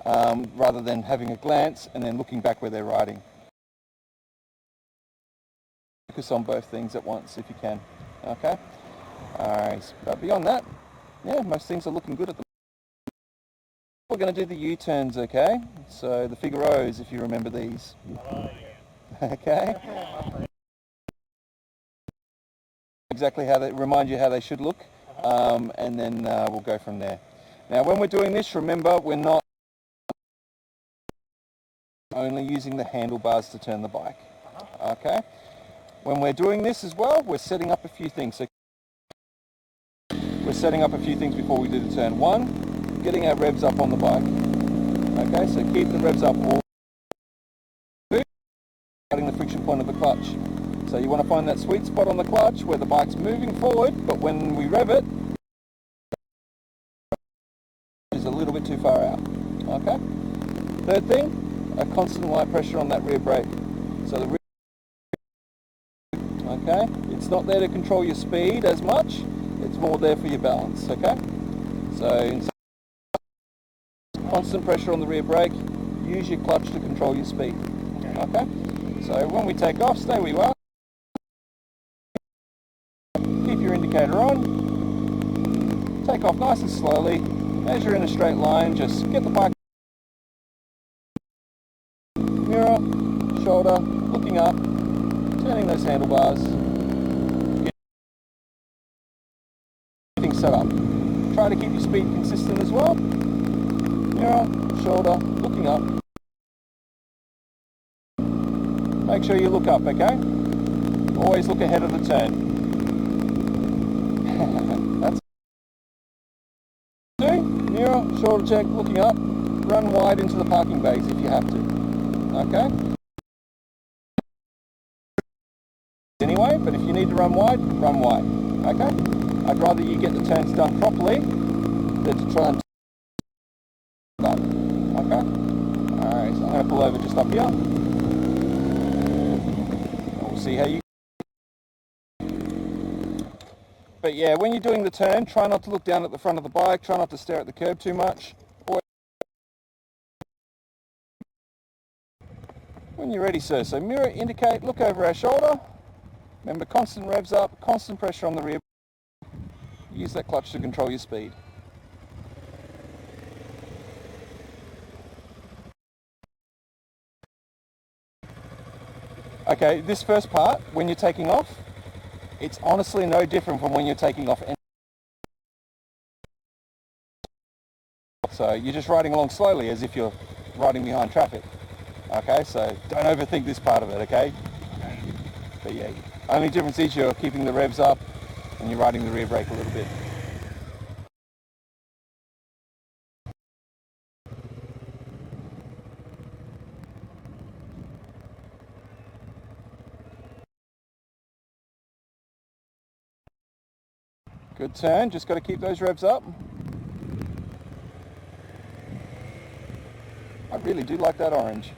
rather than having a glance and then looking back where they're riding. Focus on both things at once if you can. Okay? Alright, but beyond that, yeah, most things are looking good at the moment. We're going to do the U-turns, okay? So the Figaros, if you remember these. Okay? Exactly how they remind you how they should look, and then we'll go from there. Now when we're doing this, remember we're not only using the handlebars to turn the bike. Okay? When we're doing this as well, we're setting up a few things. So we're setting up a few things before we do the turn. One, getting our revs up on the bike. Okay, so keep the revs up all the friction point of the clutch. So you want to find that sweet spot on the clutch where the bike's moving forward, but when we rev it, it's a little bit too far out. Okay? Third thing, a constant light pressure on that rear brake. So the rear, okay, it's not there to control your speed as much, it's more there for your balance. Okay? So constant pressure on the rear brake, use your clutch to control your speed. Okay? So when we take off, stay where you are. Keep your indicator on. Take off nice and slowly. As you're in a straight line, just get the bike. Mirror, shoulder, looking up, turning those handlebars. Everything set up. Try to keep your speed consistent as well. Mirror, shoulder, looking up. Make sure you look up, okay? Always look ahead of the turn. That's it. Mirror, shoulder check, looking up. Run wide into the parking bays if you have to. Okay? Anyway, but if you need to run wide, run wide. Okay? I'd rather you get the turns done properly than to try and that. Okay? Alright, so I'm going to pull over just up here. We'll see how you... But yeah, when you're doing the turn, try not to look down at the front of the bike, try not to stare at the curb too much. When you're ready, sir, so mirror, indicate, look over our shoulder. Remember, constant revs up, constant pressure on the rear. Use that clutch to control your speed. Okay, this first part, when you're taking off, it's honestly no different from when you're taking off. So you're just riding along slowly as if you're riding behind traffic. Okay, so don't overthink this part of it, okay? But yeah, only difference is you're keeping the revs up and you're riding the rear brake a little bit. Good turn, just got to keep those revs up. I really do like that orange.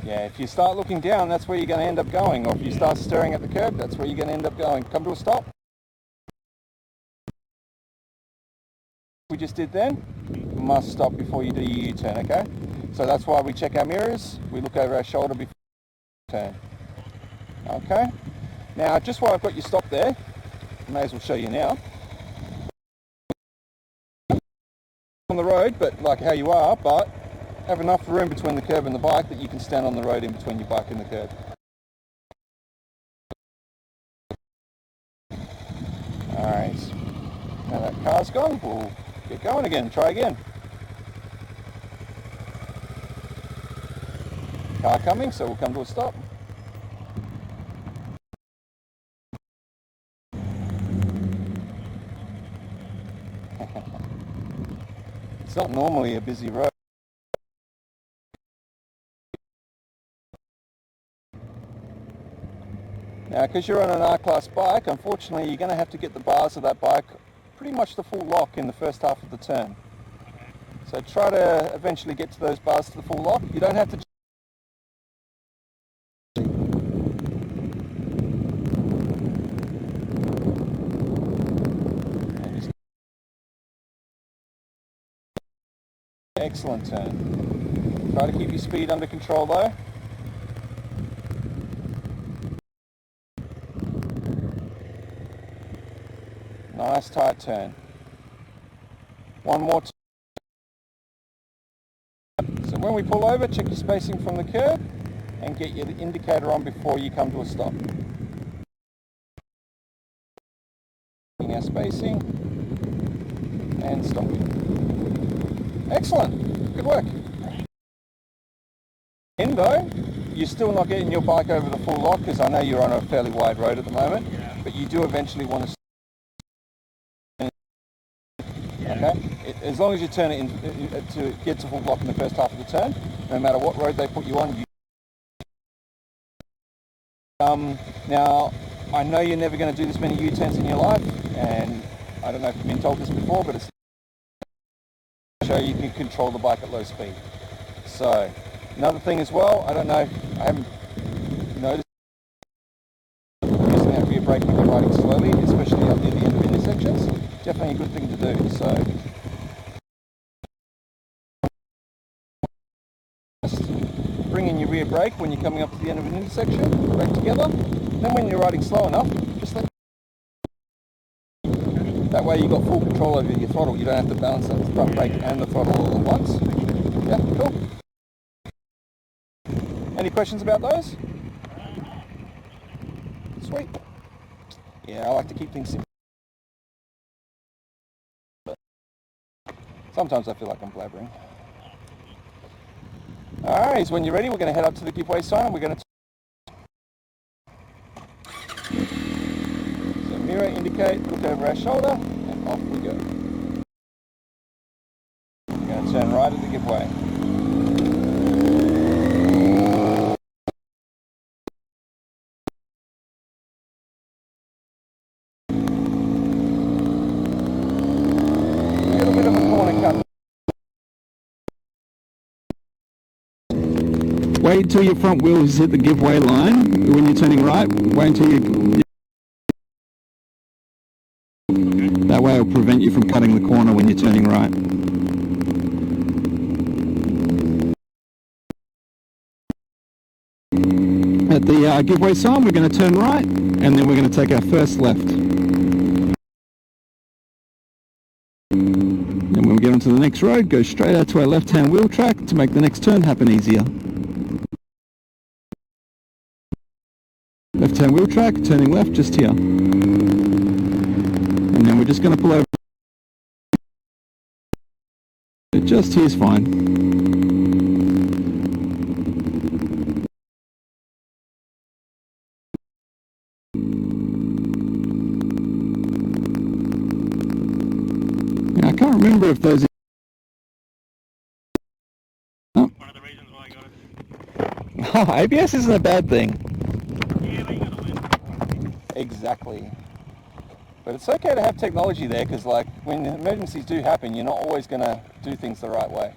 Yeah, if you start looking down, that's where you're going to end up going. Or if you start staring at the curb, that's where you're going to end up going. Come to a stop. We just did then, you must stop before you do your U-turn, okay? So that's why we check our mirrors, we look over our shoulder before we turn. Okay? Now, just while I've got you stopped there, I may as well show you now. On the road, but like how you are, but have enough room between the curb and the bike that you can stand on the road in between your bike and the curb. Alright, now that car's gone, we'll get going again, try again. Car coming, so we'll come to a stop. It's not normally a busy road. Now, because you're on an R-Class bike, unfortunately you're going to have to get the bars of that bike pretty much the full lock in the first half of the turn. So try to eventually get to those bars to the full lock. You don't have to... Excellent turn. Try to keep your speed under control though. Nice tight turn. One more turn. So when we pull over, check your spacing from the curb and get your indicator on before you come to a stop. Our spacing and stopping. Excellent. Good work. In though, you're still not getting your bike over the full lock because I know you're on a fairly wide road at the moment, but you do eventually want to. Okay? As long as you turn it in to get to full block in the first half of the turn, no matter what road they put you on. Now, I know you're never going to do this many U-turns in your life, and I don't know if you've been told this before, but it's to show you can control the bike at low speed. So, another thing as well, I don't know, I haven't noticed using that rear brake when you're riding slowly, especially up near the end of intersections. Definitely a good thing to do. So, just bring in your rear brake when you're coming up to the end of an intersection, brake together. Then when you're riding slow enough, just let that way you've got full control over your throttle. You don't have to balance the front brake and the throttle all at once. Yeah, cool. Any questions about those? Sweet. Yeah, I like to keep things simple. But sometimes I feel like I'm blabbering. Alright, so when you're ready, we're going to head up to the giveaway sign and we're going to mirror, indicate, look over our shoulder, and off we go. We're going to turn right at the giveaway. A little bit of a corner cut. Wait until your front wheels hit the giveaway line when you're turning right. Wait until you... That way it'll prevent you from cutting the corner when you're turning right. At the giveaway sign, we're going to turn right, and then we're going to take our first left. Then when we get onto the next road, go straight out to our left-hand wheel track to make the next turn happen easier. Left-hand wheel track, turning left just here. And then we're just going to pull over. Just here's fine. Now, I can't remember if those... Oh. One of the reasons why I got it. ABS isn't a bad thing. Yeah, but you gotta win. Exactly. But it's okay to have technology there because like when emergencies do happen, you're not always going to do things the right way.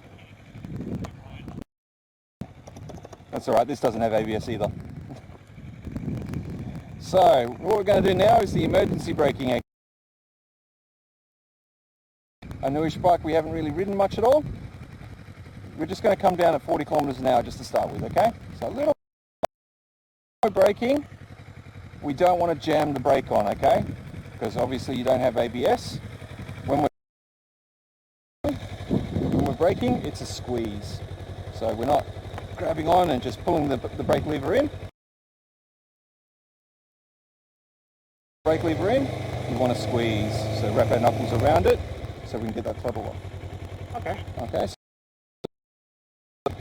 That's alright, this doesn't have ABS either. So, what we're going to do now is the emergency braking. A newish bike we haven't really ridden much at all. We're just going to come down at 40 kilometers an hour just to start with, okay? So a little braking. We don't want to jam the brake on, okay? Because obviously you don't have ABS. When we're braking, it's a squeeze. So we're not grabbing on and just pulling the brake lever in. Brake lever in, you want to squeeze. So wrap our knuckles around it so we can get that throttle off. Okay. Okay, so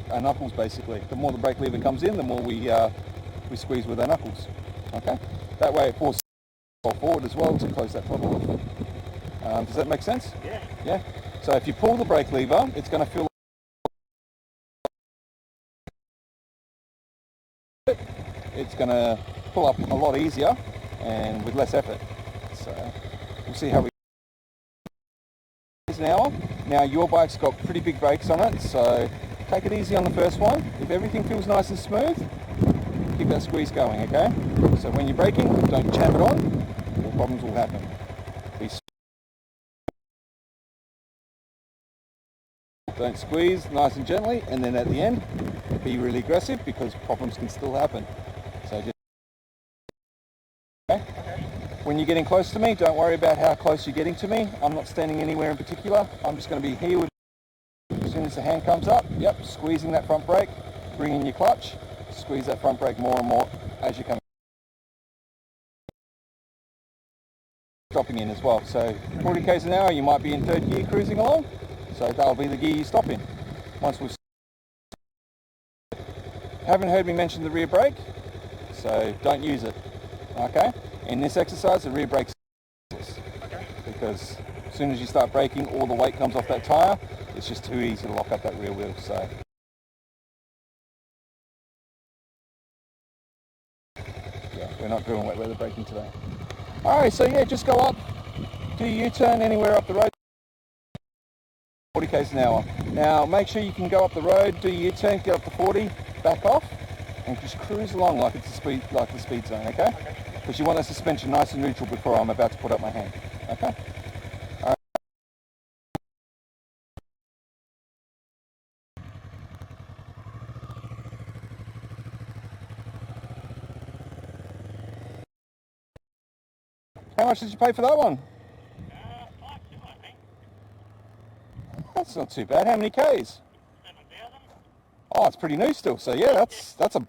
our knuckles basically. The more the brake lever comes in, the more we squeeze with our knuckles. Okay, that way it forces forward as well to close that throttle off. Does that make sense? Yeah. Yeah. So if you pull the brake lever, it's going to feel. It's going to pull up a lot easier and with less effort. So we'll see how we. An hour. Now your bike's got pretty big brakes on it, so take it easy on the first one. If everything feels nice and smooth, keep that squeeze going, okay? So when you're braking, don't jam it on, or problems will happen. Don't squeeze, nice and gently, and then at the end, be really aggressive because problems can still happen. So just okay. When you're getting close to me, don't worry about how close you're getting to me. I'm not standing anywhere in particular. I'm just going to be here with as soon as the hand comes up, yep, squeezing that front brake, bring in your clutch, squeeze that front brake more and more as you come. Stopping in as well. So 40 k's an hour, you might be in third gear cruising along. So that'll be the gear you stop in. Once we've haven't heard me mention the rear brake, so don't use it. Okay? In this exercise, the rear brake's because as soon as you start braking, all the weight comes off that tyre. It's just too easy to lock up that rear wheel. So yeah, we're not doing wet weather braking today. Alright, so yeah, just go up, do your U-turn anywhere up the road, 40 k's an hour. Now make sure you can go up the road, do your U-turn, get up to 40, back off, and just cruise along like it's the speed zone, okay? Because you want the suspension nice and neutral before I'm about to put up my hand, okay? Alright. How much did you pay for that one? 5 too, I think. That's not too bad. How many k's? 7,000. Oh, it's pretty new still. So yeah, that's a